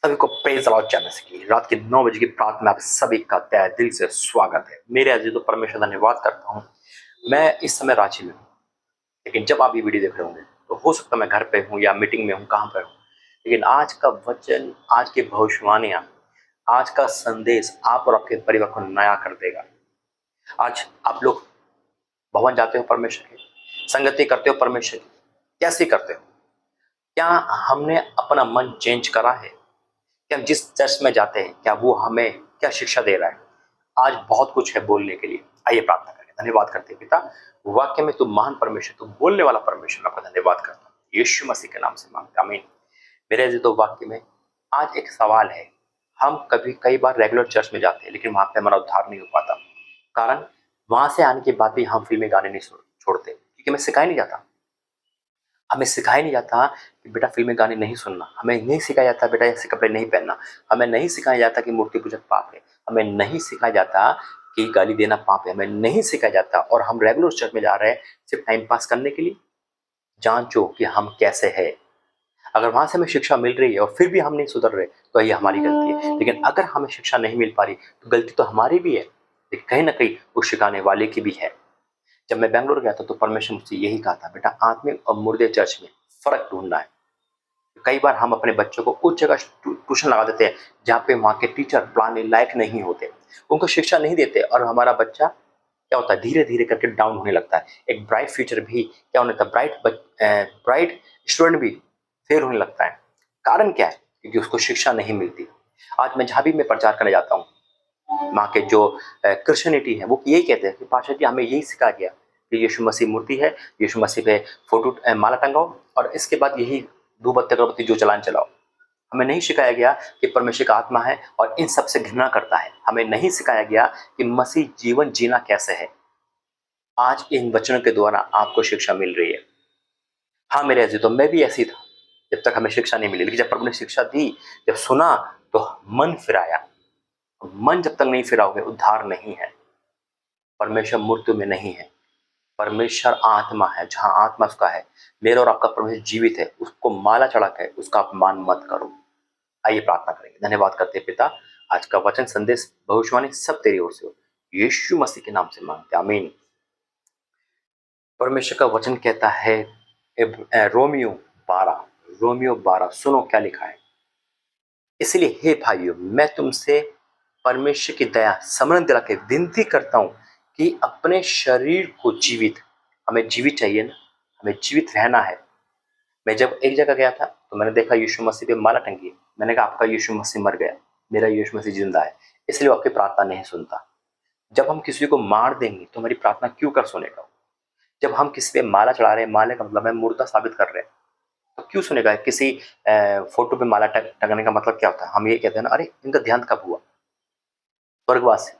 सभी को praise Lord channel की रात के 9 बजे की प्रार्थना में आप सभी का तहे दिल से स्वागत है। मेरे अजीजों, परमेश्वर धन्यवाद करता हूँ। मैं इस समय रांची में हूँ, लेकिन जब आप ये वीडियो देख रहे होंगे तो हो सकता है मैं घर पे हूँ या मीटिंग में हूँ, कहाँ पर हूँ। लेकिन आज का वचन, आज की भविष्यवाणियाँ, आज का संदेश आप और आपके परिवार को नया कर देगा। आज आप लोग भवन जाते हो परमेश्वर के, संगति करते हो परमेश्वर की, कैसे करते हो? क्या हमने अपना मन चेंज करा है? कि हम जिस चर्च में जाते हैं क्या वो हमें क्या शिक्षा दे रहा है? आज बहुत कुछ है बोलने के लिए। आइए प्रार्थना करें। धन्यवाद करते हैं पिता, वाक्य में तुम महान परमेश्वर, तुम बोलने वाला परमेश्वर, आपका धन्यवाद करता हूँ यीशु मसीह के नाम से मांगते हैं, आमीन। मेरे अजीजों, वाक्य में आज एक सवाल है। हम कई बार रेगुलर चर्च में जाते हैं, लेकिन वहां पे हमारा उद्धार नहीं हो पाता। कारण वहां से आने के बाद भी हम फिल्मी गाने नहीं छोड़ते, क्योंकि हमें सिखाया नहीं जाता। हमें सिखाया नहीं जाता कि बेटा फिल्मी गाने नहीं सुनना। हमें नहीं सिखाया जाता बेटा ऐसे कपड़े नहीं पहनना। हमें नहीं सिखाया जाता कि मूर्ति पूजक पाप है। हमें नहीं सिखाया जाता कि गाली देना पाप है। हमें नहीं सिखाया जाता, और हम रेगुलर चर्च में जा रहे हैं सिर्फ टाइम पास करने के लिए। जांचो कि हम कैसे हैं। अगर वहां से हमें शिक्षा मिल रही है और फिर भी हम नहीं सुधर रहे तो ये हमारी गलती है। लेकिन अगर हमें शिक्षा नहीं मिल पा रही तो गलती तो हमारी भी है, लेकिन कहीं ना कहीं उस सिखाने वाले की भी है। जब मैं बेंगलोर गया था तो परमेश्वर मुझसे यही कहा था, बेटा आत्मिक और मुर्दे चर्च में फर्क ढूंढना है। कई बार हम अपने बच्चों को उस जगह ट्यूशन लगा देते हैं जहाँ पे वहाँ के टीचर पढ़ाने लायक नहीं होते, उनको शिक्षा नहीं देते, और हमारा बच्चा क्या होता है, धीरे धीरे करके डाउन होने लगता है। एक ब्राइट फ्यूचर भी क्या होने लगता है, ब्राइट स्टूडेंट भी फेल होने लगता है। कारण क्या है? क्योंकि उसको शिक्षा नहीं मिलती। आज मैं जहाँ भी मैं प्रचार करने जाता हूँ, वहाँ के जो क्रिश्चियनिटी है वो यही कहते हैं कि पाशा जी हमें यही सिखाया गया कि यीशु मसीह मूर्ति है, यीशु मसीह पे फोटो माला टंगाओ और इसके बाद यही धूप बत्ती अगरबत्ती जो चलान चलाओ। हमें नहीं सिखाया गया कि परमेश्वर का आत्मा है और इन सब से घृणा करता है। हमें नहीं सिखाया गया कि मसीह जीवन जीना कैसे है। आज इन वचनों के द्वारा आपको शिक्षा मिल रही है। हाँ मेरे अजीजों, मैं भी ऐसी था जब तक हमें शिक्षा नहीं मिली। लेकिन जब प्रभु ने शिक्षा दी, जब सुना, तो मन फिराया। मन जब तक नहीं फिराओगे उद्धार नहीं है। परमेश्वर मृत्यु में नहीं है, परमेश्वर आत्मा है। जहां आत्मा उसका है, मेरा और आपका परमेश्वर जीवित है, उसको माला चढ़ा के उसका अपमान मत करो। आइए प्रार्थना करेंगे। धन्यवाद करते हैं पिता, आज का वचन, संदेश, भविष्यवाणी सब तेरी ओर से हो। यीशु मसीह के नाम से मांगते हैं, आमीन। परमेश्वर का वचन कहता है रोमियो 12, रोमियो 12 सुनो क्या लिखा है। इसलिए हे भाइयों, मैं तुमसे परमेश्वर की दया स्मरण दिला के विनती करता हूं कि अपने शरीर को जीवित, हमें जीवित चाहिए ना, हमें जीवित रहना है। मैं जब एक जगह गया था तो मैंने देखा यीशु मसीह पे माला टंगी है। मैंने कहा आपका यीशु मसीह मर गया, मेरा यीशु मसीह जिंदा है, इसलिए वो आपकी प्रार्थना नहीं सुनता। जब हम किसी को मार देंगे तो हमारी प्रार्थना क्यों कर सुनेगा? जब हम किसी पे माला चढ़ा रहे हैं, माले का मतलब है मुर्दा साबित कर रहे हैं, तो क्यों सुनेगा? किसी फोटो पे माला टंगने का मतलब क्या होता है? हम ये कहते हैं ना, अरे इनका ध्यान कब हुआ? स्वर्गवास है,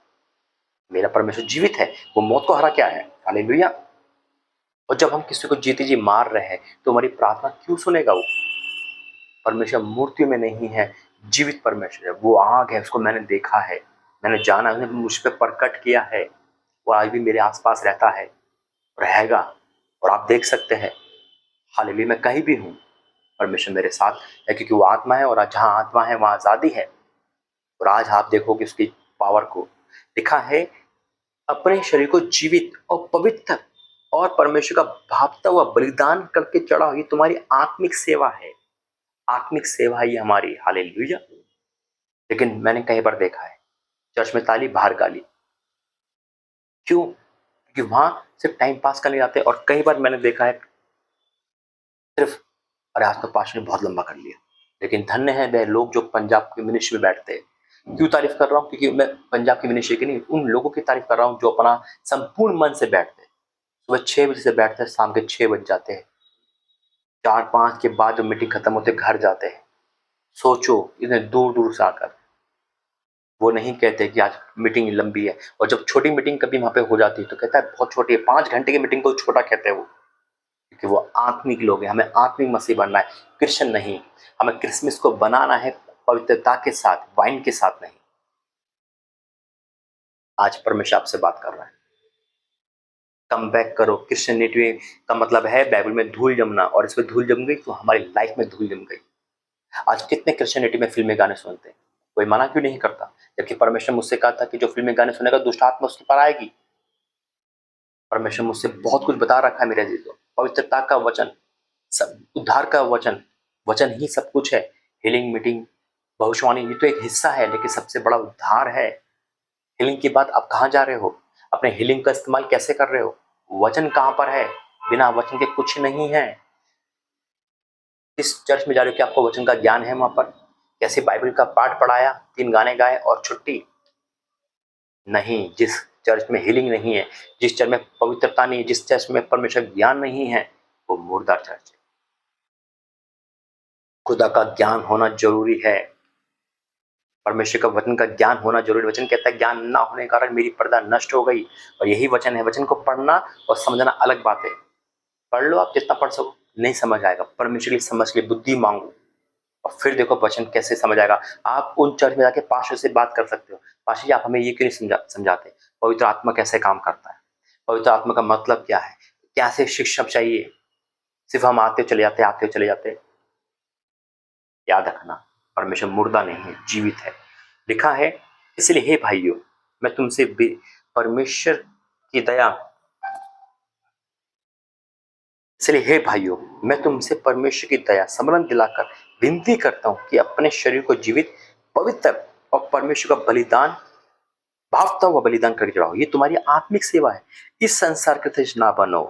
मेरा परमेश्वर जीवित है, वो मौत को हरा क्या है। हालेलुया। और जब हम किसी को जीते जी मार रहे हैं तो हमारी प्रार्थना क्यों सुनेगा वो? परमेश्वर मूर्तियों में नहीं है, जीवित परमेश्वर है। वो आग है, उसको मैंने देखा है, मैंने जाना, उसने मुझ पर प्रकट किया है। वो आज भी मेरे आसपास रहता है, रहेगा, और आप देख सकते हैं। हालेलुया। मैं कहीं भी हूँ, परमेश्वर मेरे साथ है, क्योंकि वो आत्मा है, और जहाँ आत्मा है वहाँ आज़ादी है। और आज आप देखोगे उसकी पावर को। लिखा है अपने शरीर को जीवित और पवित्र और परमेश्वर का भापता हुआ बलिदान करके चढ़ाओ, ये तुम्हारी आत्मिक सेवा है। आत्मिक सेवा ही हमारी। हालेलुया। लेकिन मैंने कई बार देखा है चर्च में ताली, बाहर गाली। क्यों? क्योंकि वहां सिर्फ टाइम पास करने जाते हैं। और कई बार मैंने देखा है सिर्फ, अरे आज तो पास्टर ने बहुत लंबा कर लिया। लेकिन धन्य है वे लोग जो पंजाब की मिनिस्ट्री में बैठते हैं। क्यों तारीफ कर रहा हूँ? क्योंकि मैं पंजाब की मिनिस्ट्री की नहीं, उन लोगों की तारीफ कर रहा हूँ जो अपना संपूर्ण मन से बैठते हैं। सुबह 6 बजे से बैठते हैं, शाम के 6 बज जाते हैं। 4-5 के बाद जब मीटिंग खत्म होते घर जाते हैं। सोचो, इतने दूर दूर से आकर। वो नहीं कहते कि आज मीटिंग लंबी है, और जब छोटी मीटिंग कभी वहां पे हो जाती है तो कहता है बहुत छोटी है। 5 घंटे की मीटिंग को छोटा कहते हैं वो, क्योंकि वो आत्मिक लोग हैं। हमें आत्मिक मसीह बनना है, क्रिश्चियन नहीं। हमें क्रिसमस को बनाना है पवित्रता के साथ, वाइन के साथ नहीं। आज परमेश्वर आपसे बात कर रहा है, कम बैक करो। क्रिश्चियनिटी का मतलब है बाइबल में धूल जमना, और इसमें धूल जम गई तो हमारी लाइफ में धूल जम गई। आज कितने क्रिश्चियनिटी में फिल्मी गाने सुनते हैं, कोई मना क्यों नहीं करता? जबकि परमेश्वर मुझसे कहा था कि जो फिल्मी गाने सुनेगा दुष्ट आत्मा उसके पर आएगी। परमेश्वर मुझसे बहुत कुछ बता रखा है मेरे अजीजों। पवित्रता का वचन, सब उद्धार का वचन, वचन ही सब कुछ है। हीलिंग, मीटिंग, भविष्यवाणी ये तो एक हिस्सा है, लेकिन सबसे बड़ा उद्धार है। हीलिंग के बाद आप कहाँ जा रहे हो? अपने हीलिंग का इस्तेमाल कैसे कर रहे हो? वचन कहाँ पर है? बिना वचन के कुछ नहीं है। इस चर्च में जा रहे हो कि आपको वचन का ज्ञान है? वहां पर कैसे बाइबल का पाठ पढ़ाया, 3 गाने गाए और छुट्टी? नहीं। जिस चर्च में हीलिंग नहीं है, जिस चर्च में पवित्रता नहीं है, जिस चर्च में परमेश्वर ज्ञान नहीं है, वो मुर्दा चर्च है। खुदा का ज्ञान होना जरूरी है। परमेश्वर का वचन का ज्ञान होना जरूरी। वचन कहता है ज्ञान ना होने के कारण मेरी पर्दा नष्ट हो गई, और यही वचन है। वचन को पढ़ना और समझना अलग बात है। पढ़ लो, आप जितना पढ़ सको। नहीं समझ आएगा, परमेश्वर की समझ के लिए बुद्धि मांगो, और फिर देखो वचन कैसे समझ आएगा। आप उन चर्च में जाके पास्टर से बात कर सकते हो, पास्टर जी आप हमें ये क्यों नहीं समझाते पवित्र आत्मा कैसे काम करता है, पवित्र आत्मा का मतलब क्या है, कैसे शिक्षा चाहिए। सिर्फ हम आते चले जाते, आते चले जाते। याद रखना, परमेश्वर मुर्दा नहीं है, जीवित है। लिखा है, इसलिए हे भाइयों मैं तुमसे परमेश्वर की दया इसलिए हे भाइयों मैं तुमसे परमेश्वर की दया स्मरण दिलाकर विनती करता हूं कि अपने शरीर को जीवित, पवित्र और परमेश्वर का बलिदान, भावता हुआ बलिदान करके चढ़ाओ। ये तुम्हारी आत्मिक सेवा है। इस संसार के तेज ना बनो,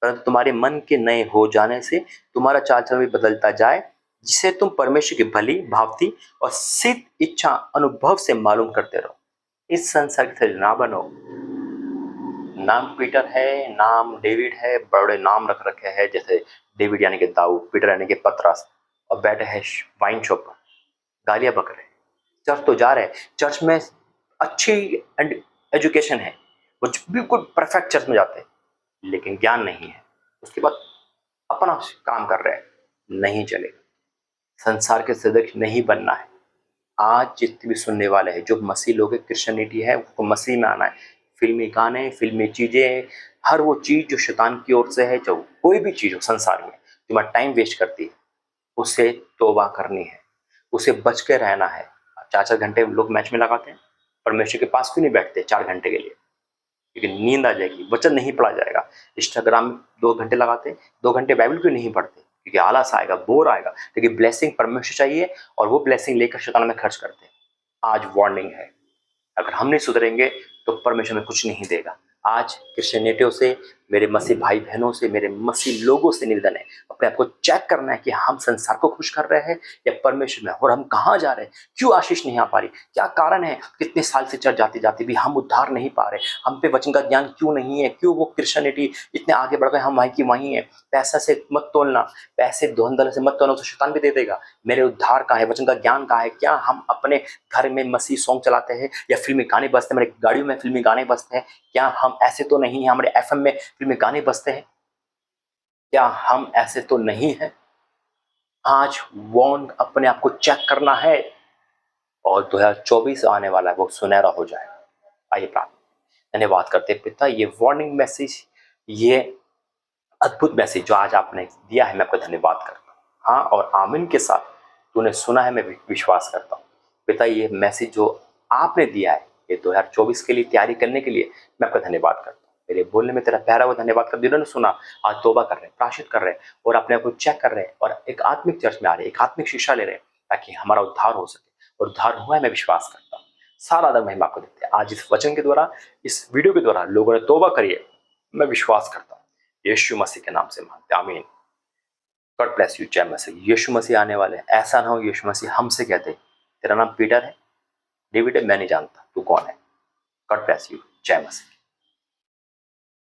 परंतु तुम्हारे मन के नए हो जाने से तुम्हारा चाल चलन भी बदलता जाए, जिसे तुम परमेश्वर की भली, भावती और सिद्ध इच्छा अनुभव से मालूम करते रहो। इस संसार के तेज ना बनो। नाम पीटर है, नाम डेविड है, बड़े नाम रख रखे हैं, जैसे डेविड यानी कि दाऊद, पीटर यानी कि पतरस, और बैठे हैं वाइन शॉप पर, गालियां बक रहे हैं। चर्च तो जा रहे हैं, चर्च में अच्छी एजुकेशन है, वो बिल्कुल परफेक्ट चर्च में जाते हैं, लेकिन ज्ञान नहीं है। उसके बाद अपना काम कर रहे हैं, नहीं चलेगा। संसार के सदस्य नहीं बनना है। आज जितने भी सुनने वाले हैं, जो मसीह लोग हैं, क्रिश्चियनिटी है, उसको मसीह में आना है। फिल्मी गाने, फिल्मी चीजें, हर वो चीज जो शैतान की ओर से है, जो कोई भी चीज हो संसार में तुम्हारा टाइम वेस्ट करती है, उससे तौबा करनी है, उसे बच के रहना है। 4-4 घंटे लोग मैच में लगाते हैं, परमेश्वर के पास क्यों नहीं बैठते 4 घंटे के लिए? क्योंकि नींद आ जाएगी, वचन नहीं पढ़ा जाएगा। इंस्टाग्राम में 2 घंटे लगाते, 2 घंटे बाइबल क्यों नहीं पढ़ते? क्योंकि आलस आएगा, बोर आएगा। लेकिन ब्लेसिंग परमेश्वर चाहिए, और वो ब्लेसिंग लेकर शैतान में खर्च करते हैं। आज वार्निंग है, अगर हम नहीं सुधरेंगे तो परमेश्वर में कुछ नहीं देगा। आज क्रिश्चियनिटियों से, मेरे मसीह भाई बहनों से, मेरे मसीह लोगों से निवेदन है, अपने आप को चेक करना है कि हम संसार को खुश कर रहे हैं या परमेश्वर में, और हम कहाँ जा रहे हैं, क्यों आशीष नहीं आ पा रही, क्या कारण है, कितने साल से चर्च जाते जाते भी हम उद्धार नहीं पा रहे, हम पे वचन का ज्ञान क्यों नहीं है, क्यों वो क्रिश्चियनिटी इतने आगे बढ़ गए, हम वहीं की वहीं है। पैसा से मत तोलना, पैसे धुंधल से मत तोलना, तो शैतान भी दे देगा। मेरे उद्धार कहाँ है, वचन का ज्ञान कहाँ है? क्या हम अपने घर में मसीह सॉन्ग चलाते हैं या फिल्मी गाने बजते हैं, मेरे गाड़ियों में फिल्मी गाने बजते हैं? क्या हम ऐसे तो नहीं हैं, हमारे एफएम में फिल्मी गाने बजते हैं? क्या हम ऐसे तो नहीं हैं? आज वॉन अपने आप को चेक करना है, और 2024 आने वाला है, वो सुनहरा हो जाए। आइए प्रार्थना। धन्यवाद करते हैं पिता, ये वार्निंग मैसेज, ये अद्भुत मैसेज जो आज आपने दिया है, मैं आपका धन्यवाद करता हूँ। हाँ और आमीन के साथ तूने सुना है, मैं विश्वास करता हूँ पिता। ये मैसेज जो आपने दिया है, ये 2024 के लिए तैयारी करने के लिए मैं आपका धन्यवाद करता हूँ। मेरे बोलने में तेरा प्यारा हुआ धन्यवाद कर, जिन्होंने सुना आज तौबा कर रहे हैं, प्रायश्चित कर रहे हैं, और अपने आप को चेक कर रहे हैं, और एक आत्मिक चर्च में आ रहे हैं, एक आत्मिक शिक्षा ले रहे हैं, ताकि हमारा उद्धार हो सके। और उद्धार हुआ है, मैं विश्वास करता हूँ। सारा आदर महिमा आपको देते हैं। आज इस वचन के द्वारा, इस वीडियो के द्वारा लोगों ने तौबा करी है, मैं विश्वास करता हूँ। यीशु मसीह के नाम से मांगते हैं, आमीन। God bless you. जय मसीह। यीशु मसीह आने वाले हैं। ऐसा ना हो यीशु मसीह हमसे कहते तेरा नाम पीटर है, डेविड है, मैं नहीं जानता तू कौन है। God bless you. जय मसीह।